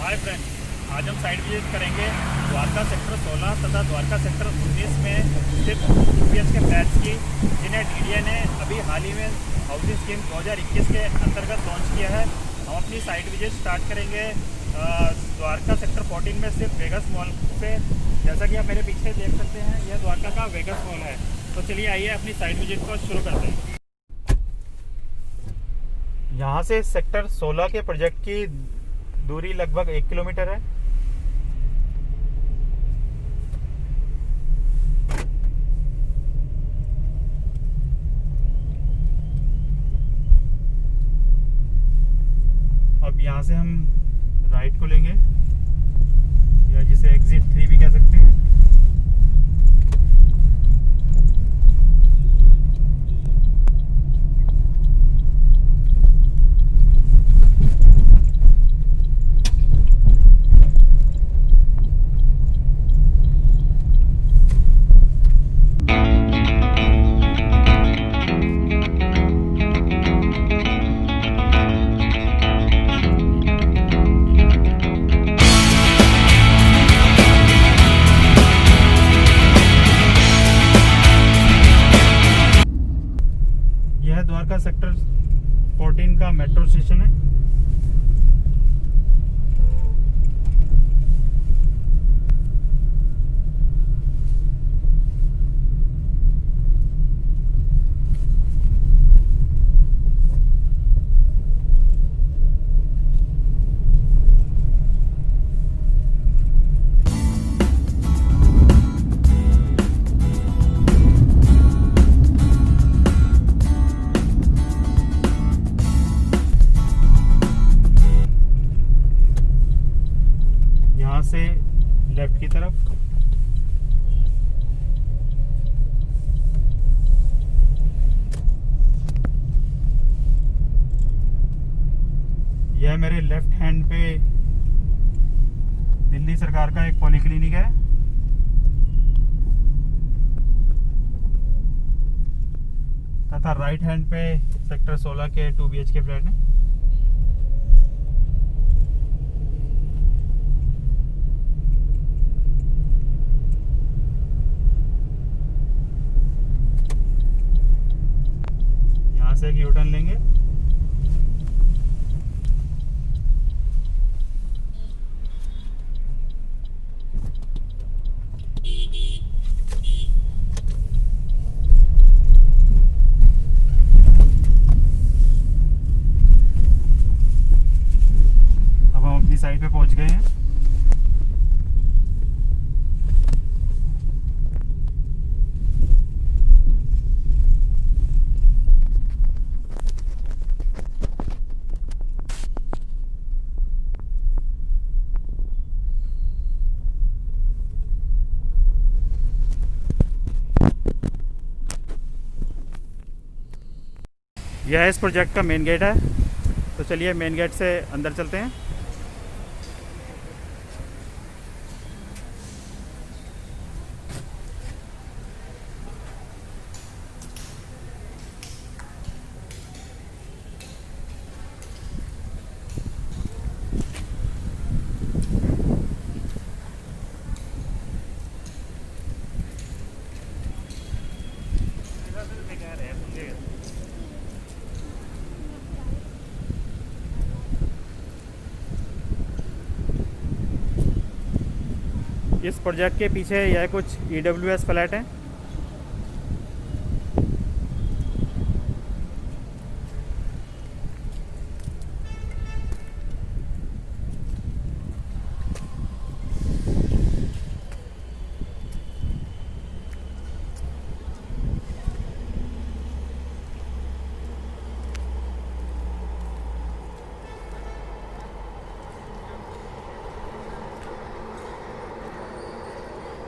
Hi friends, आज हम site visit करेंगे द्वारका सेक्टर 16 तथा द्वारका सेक्टर 19 में स्थित यूपीएस के फ्लैट्स की, जिन्हें डीडीए ने अभी हाल ही में हाउसिंग स्कीम 2021 के अंतर्गत लॉन्च किया है। हम अपनी साइट विजिट स्टार्ट करेंगे द्वारका सेक्टर 14 में स्थित वेगस मॉल से। जैसा कि आप मेरे पीछे देख सकते हैं, यह द्वारका का वेगस मॉल है। तो चलिए आइए अपनी साइट विजिट को शुरू करते हैं। यहाँ से सेक्टर 16 के प्रोजेक्ट की दूरी लगभग 1 किलोमीटर है। अब यहाँ से हम राइट को लेंगे, या जिसे एग्जिट 3 भी कह सकते हैं। यह द्वारका सेक्टर 14 का मेट्रो स्टेशन है। यहाँ से लेफ्ट की तरफ यह मेरे लेफ्ट हैंड पे दिल्ली सरकार का एक पॉलीक्लिनिक है। तथा राइट हैंड पे सेक्टर 16 के 2 BHK फ्लैट है। से एक यूटर्न लेंगे। अब हम अपनी साइड पे पहुंच गए हैं। यह इस प्रोजेक्ट का मेन गेट है। तो चलिए मेन गेट से अंदर चलते हैं। इस प्रोजेक्ट के पीछे यह कुछ EWS फ्लैट हैं।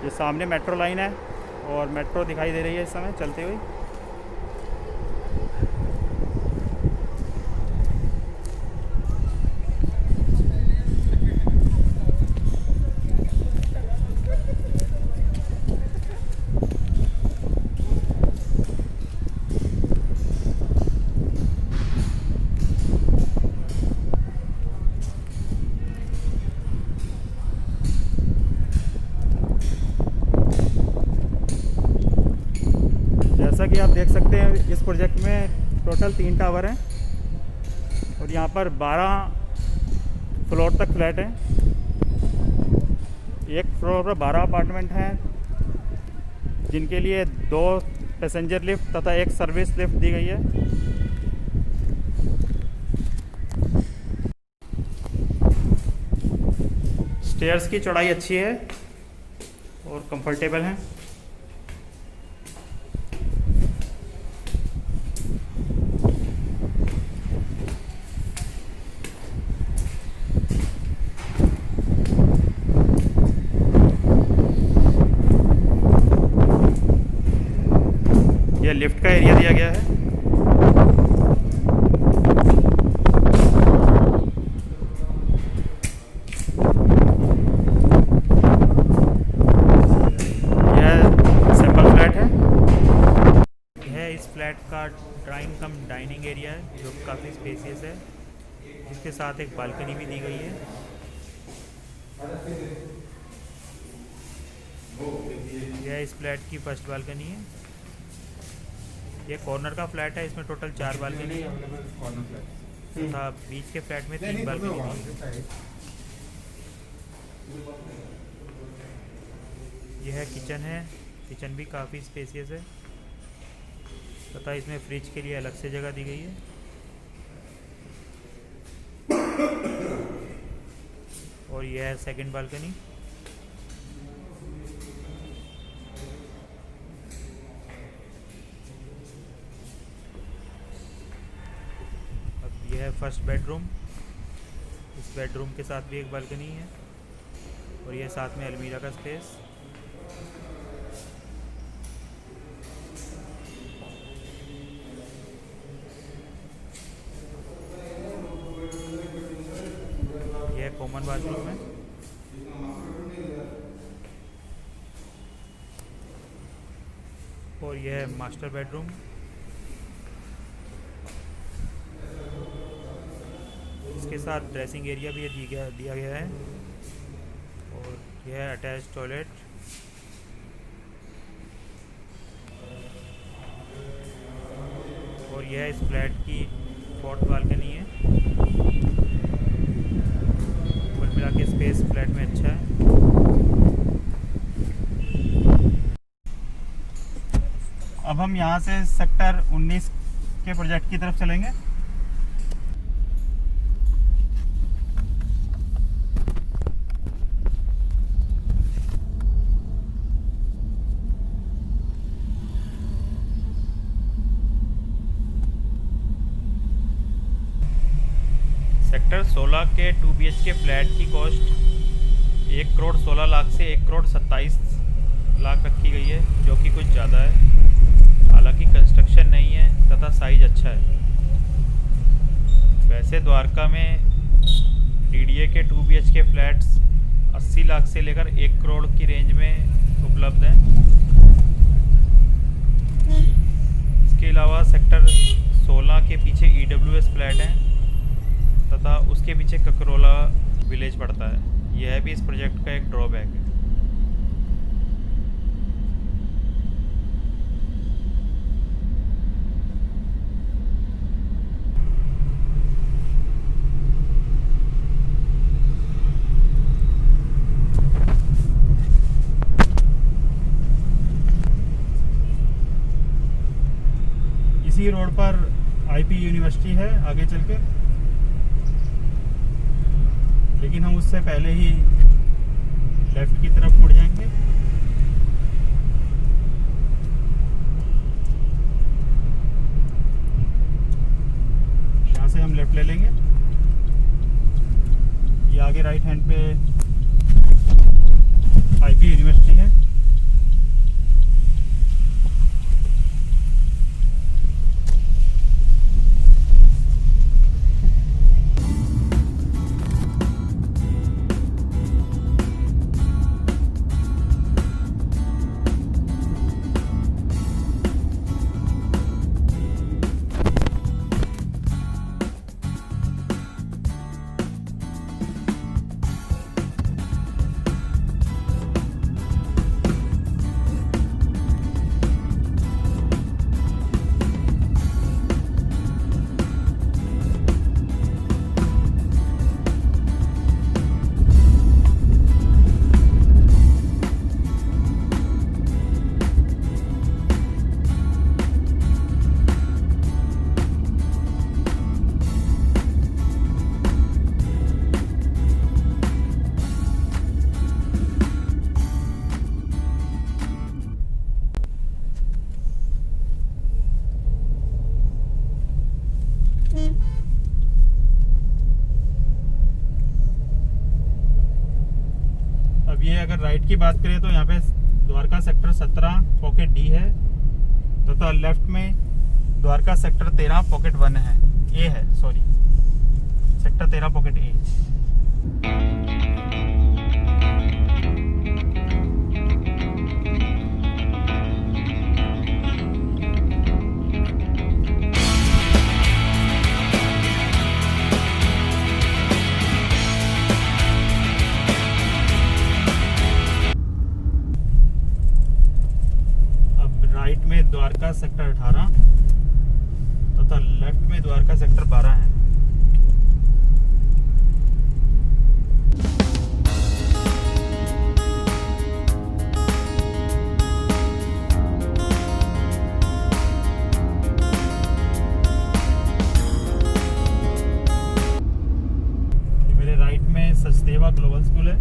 ये सामने मेट्रो लाइन है और मेट्रो दिखाई दे रही है इस समय चलती हुई। देख सकते हैं इस प्रोजेक्ट में टोटल 3 टावर हैं और यहाँ पर 12 फ्लोर तक फ्लैट हैं। एक फ्लोर पर 12 अपार्टमेंट हैं जिनके लिए 2 पैसेंजर लिफ्ट तथा 1 सर्विस लिफ्ट दी गई है। स्टेयर्स की चौड़ाई अच्छी है और कंफर्टेबल है। यह लिफ्ट का एरिया दिया गया है। इस फ्लैट का ड्राइंग कम डाइनिंग एरिया है जो काफ़ी स्पेसियस है, जिसके साथ एक बालकनी भी दी गई है। यह इस फ्लैट की फर्स्ट बालकनी है। यह कॉर्नर का फ्लैट है, इसमें टोटल 4 बालकनी है तथा बीच के फ्लैट में 3 बालकनी है। यह किचन है, किचन भी काफ़ी स्पेसियस है तथा इसमें फ्रिज के लिए अलग से जगह दी गई है। और यह है सेकंड बालकनी। अब यह है फर्स्ट बेडरूम। इस बेडरूम के साथ भी एक बालकनी है और यह साथ में अलमीरा का स्पेस। यह कॉमन बाथरूम है। और यह है मास्टर बेडरूम। इसके साथ ड्रेसिंग एरिया भी दिया गया है और यह है अटैच टॉयलेट। और यह इस फ्लैट की 4th बालकनी है। कुल मिला के स्पेस फ्लैट में अच्छा है। अब हम यहाँ से सेक्टर 19 के प्रोजेक्ट की तरफ चलेंगे। सेक्टर 16 के 2 BHK फ्लैट की कॉस्ट 1 करोड़ 16 लाख से 1 करोड़ 27 लाख रखी गई है, जो कि कुछ ज़्यादा है। हालांकि कंस्ट्रक्शन नहीं है तथा साइज अच्छा है। वैसे द्वारका में DDA के 2 BHK फ्लैट्स 80 लाख से लेकर 1 करोड़ की रेंज में उपलब्ध हैं। इसके अलावा सेक्टर 16 के पीछे EWS फ्लैट हैं तथा उसके पीछे ककरोला विलेज पड़ता है। यह भी इस प्रोजेक्ट का एक ड्रॉबैक है। इसी रोड पर IP यूनिवर्सिटी है आगे चल के, लेकिन हम उससे पहले ही लेफ्ट की तरफ मुड़ जाएंगे। यहाँ से हम लेफ्ट ले लेंगे। ये आगे राइट हैंड पे IP यूनिवर्सिटी है। राइट की बात करें तो यहाँ पे द्वारका सेक्टर 17 पॉकेट डी है तथा लेफ्ट में द्वारका सेक्टर 13 पॉकेट 1 है, ए है, सॉरी, सेक्टर 13 पॉकेट ए। राइट में द्वारका सेक्टर 18 तथा लेफ्ट में द्वारका सेक्टर 12 है। मेरे राइट में सचदेवा ग्लोबल स्कूल है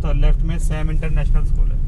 तो लेफ्ट में सैम इंटरनेशनल स्कूल है।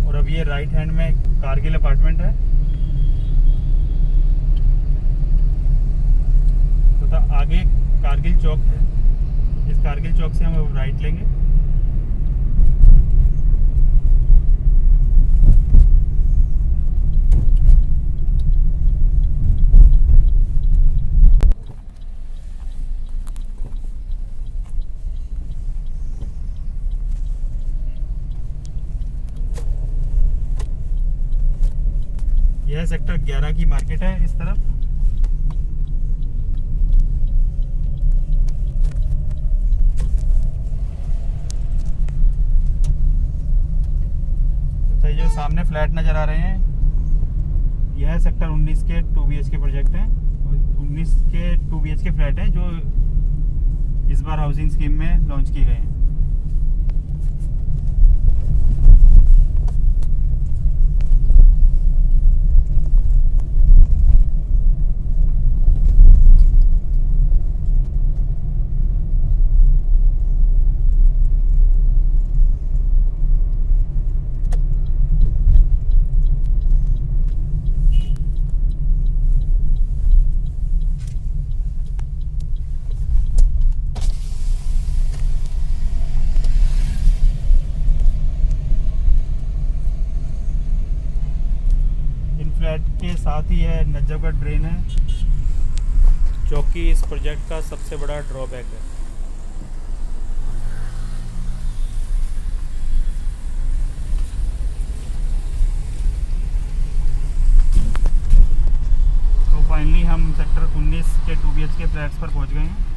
और अब ये राइट हैंड में कारगिल अपार्टमेंट है तथा आगे कारगिल चौक है। इस कारगिल चौक से हम अब राइट लेंगे। यह सेक्टर 11 की मार्केट है इस तरफ। तथा ये जो सामने फ्लैट नजर आ रहे हैं यह सेक्टर 19 के 2 BHK प्रोजेक्ट हैं। 19 के 2 BHK फ्लैट हैं जो इस बार हाउसिंग स्कीम में लॉन्च किए गए हैं। फ्लैट के साथ ही है नजफगढ़ ड्रेन है जो कि इस प्रोजेक्ट का सबसे बड़ा ड्रॉबैक है। तो फाइनली हम सेक्टर 19 के 2 BHK फ्लैट्स पर पहुंच गए हैं।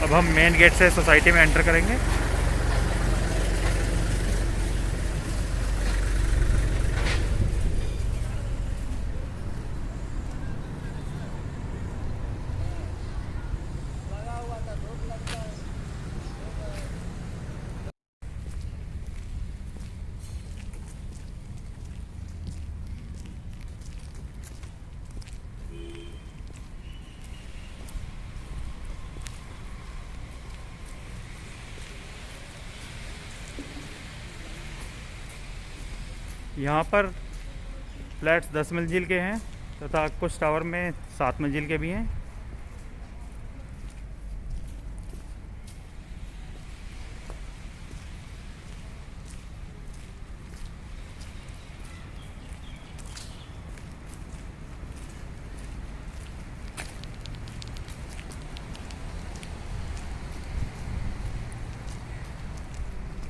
अब हम मेन गेट से सोसाइटी में एंटर करेंगे। यहाँ पर फ्लैट्स 10 मंजिल के हैं तथा कुछ टावर में 7 मंजिल के भी हैं।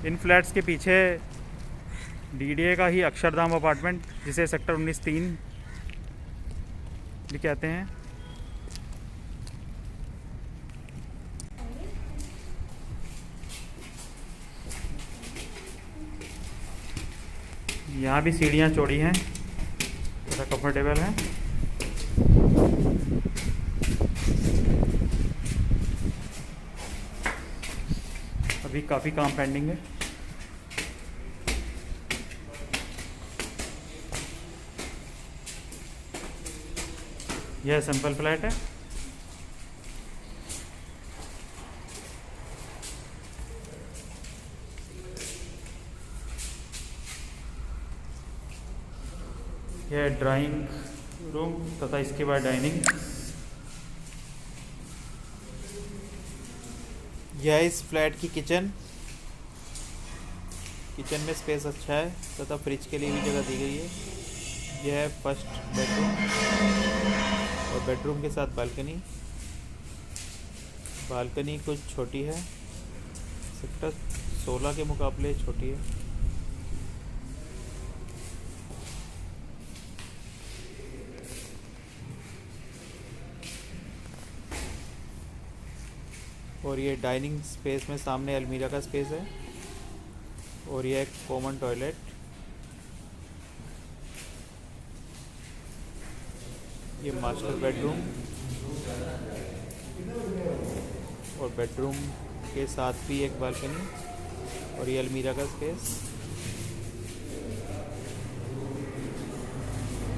इन फ्लैट्स के पीछे DDA का ही अक्षरधाम अपार्टमेंट जिसे सेक्टर 19-3 भी कहते हैं। यहाँ भी सीढ़ियाँ चौड़ी हैं तथा कंफर्टेबल हैं। अभी काफ़ी काम पेंडिंग है। यह सिंपल फ्लैट है। यह ड्राइंग रूम तथा इसके बाद डाइनिंग। यह इस फ्लैट की किचन में स्पेस अच्छा है तथा फ्रिज के लिए भी जगह दी गई है। यह है फर्स्ट बेडरूम और बेडरूम के साथ बालकनी कुछ छोटी है, सेक्टर 16 के मुकाबले छोटी है। और ये डाइनिंग स्पेस में सामने अलमीरा का स्पेस है और ये एक कॉमन टॉयलेट। ये मास्टर बेडरूम और बेडरूम के साथ भी एक बालकनी और ये अलमीरा का स्पेस।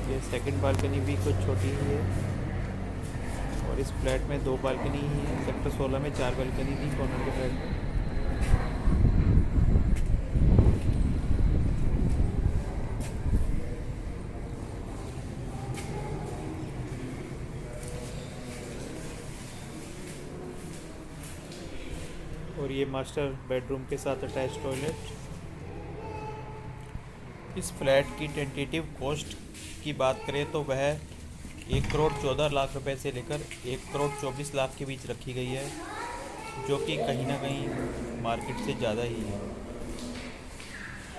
ये सेकंड बालकनी भी कुछ छोटी ही है और इस फ्लैट में 2 बालकनी ही है। सेक्टर 16 में 4 बालकनी थी कॉर्नर के फ्लैट में। और ये मास्टर बेडरूम के साथ अटैच टॉयलेट। इस फ्लैट की टेंटेटिव कॉस्ट की बात करें तो वह 1,14,00,000 रुपए से लेकर 1,24,00,000 के बीच रखी गई है, जो कि कहीं ना कहीं मार्केट से ज़्यादा ही है।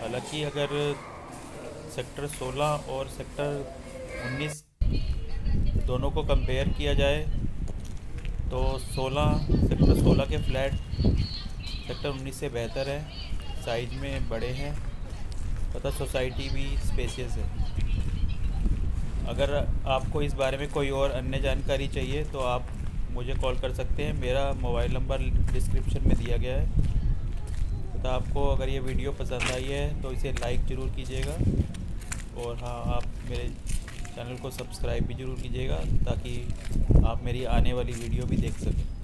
हालांकि अगर सेक्टर 16 और सेक्टर 19 दोनों को कंपेयर किया जाए तो सेक्टर 16 के फ्लैट सेक्टर 19 से बेहतर है, साइज में बड़े हैं तथा सोसाइटी भी स्पेशियस है। अगर आपको इस बारे में कोई और अन्य जानकारी चाहिए तो आप मुझे कॉल कर सकते हैं। मेरा मोबाइल नंबर डिस्क्रिप्शन में दिया गया है तथा आपको अगर ये वीडियो पसंद आई है तो इसे लाइक ज़रूर कीजिएगा और हाँ, आप मेरे चैनल को सब्सक्राइब भी ज़रूर कीजिएगा ताकि आप मेरी आने वाली वीडियो भी देख सकें।